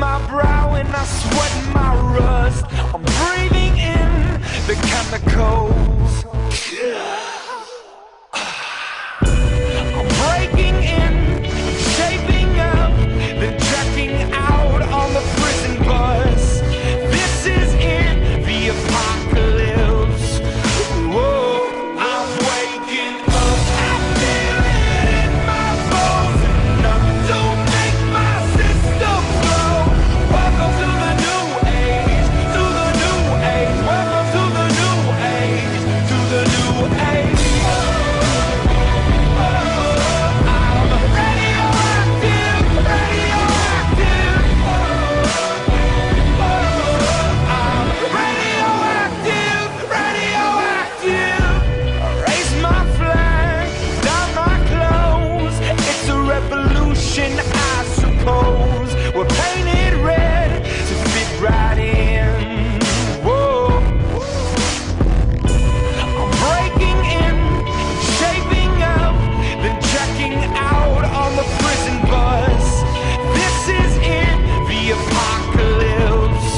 my brow and I sweat my rust. I'm breathing in the chemicals. I'm breaking in, shaping up, then checking out on the prison bus. This is it, the apocalypse. Whoa, I'm waking up. I feel it in my bones. Enough to make my system blow. Welcome to the new age, to the new age. Welcome to the new age, to the new age. I suppose we're painted red to fit right in. Whoa, I'm breaking in, shaping up, then checking out on the prison bus. This is it, the apocalypse.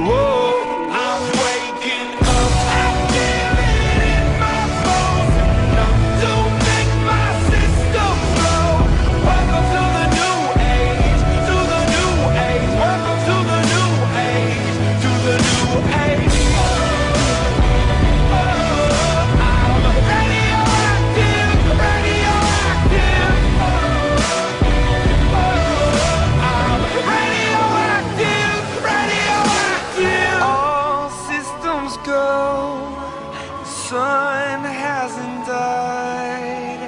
Whoa, I'm waking up. I feel it in my bones. Enough to make my system blow. Welcome to the new age, to the new age. Welcome to the new age, to the new age. I'm radioactive, radioactive. I'm radioactive, radioactive. All systems go. The sun hasn't died.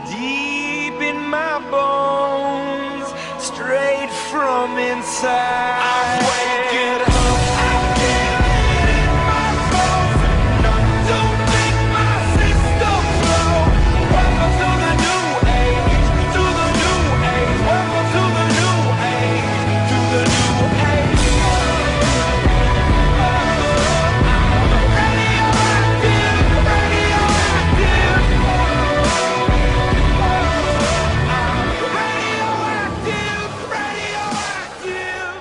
Deep in my bones, straight from inside. I'm waking up. I feel it in my bones. Enough to make my system blow. Welcome to the new age, to the new age. Welcome to the new age, to the new age. I'm radioactive, radioactive. Radioactive, radioactive.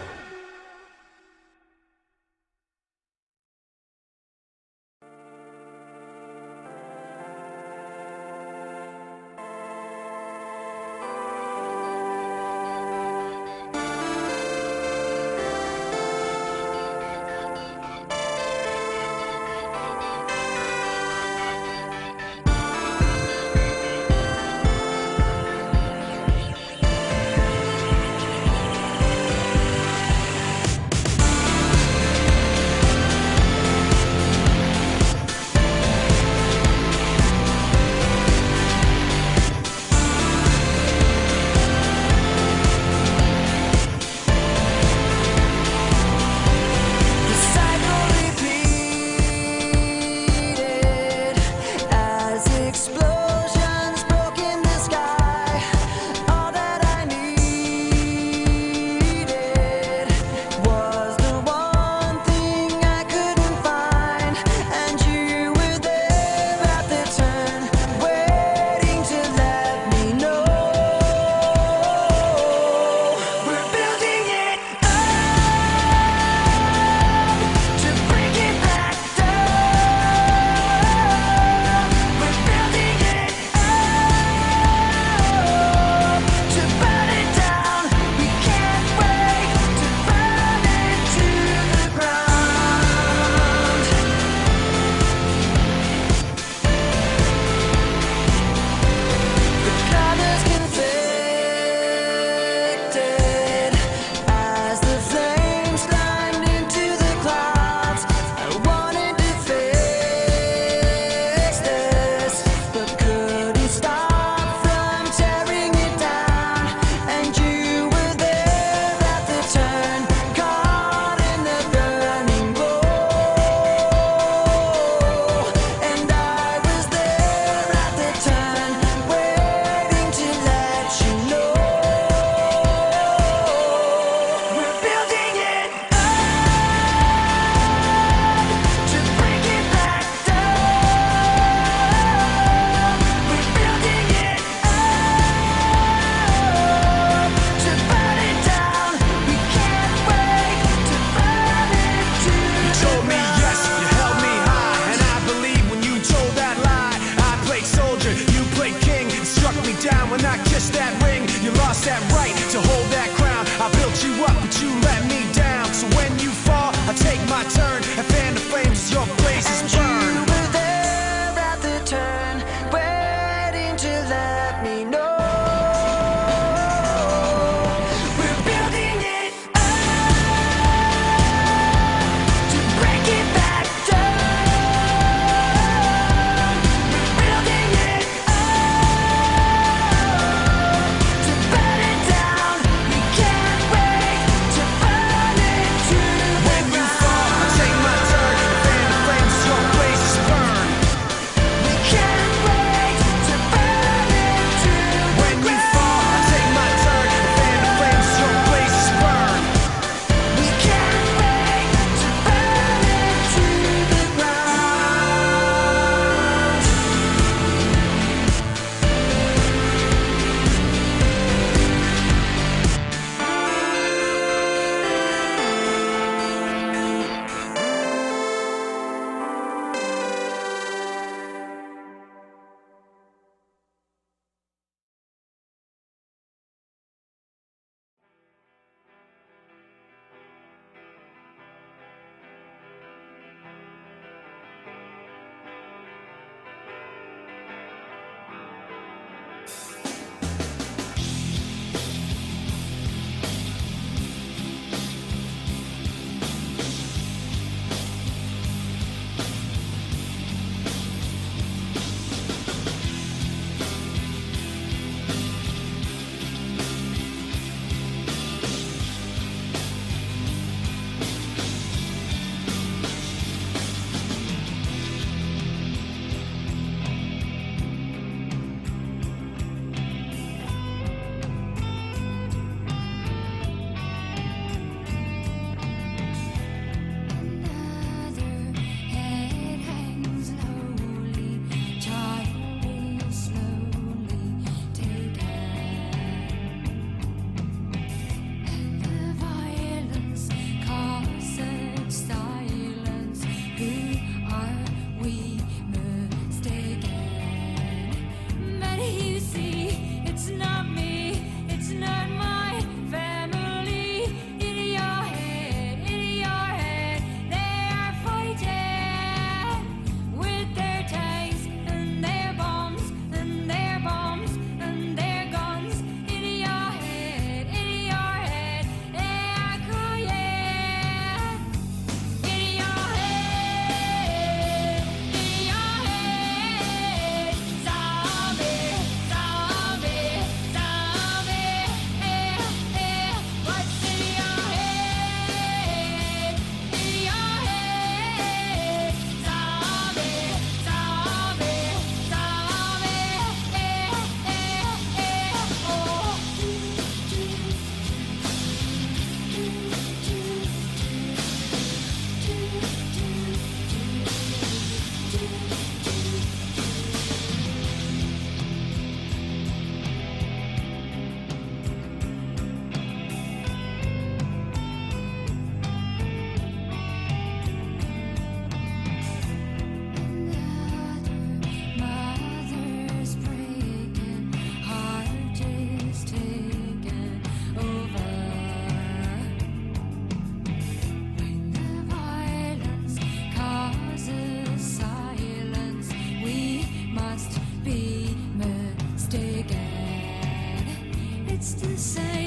it's the same.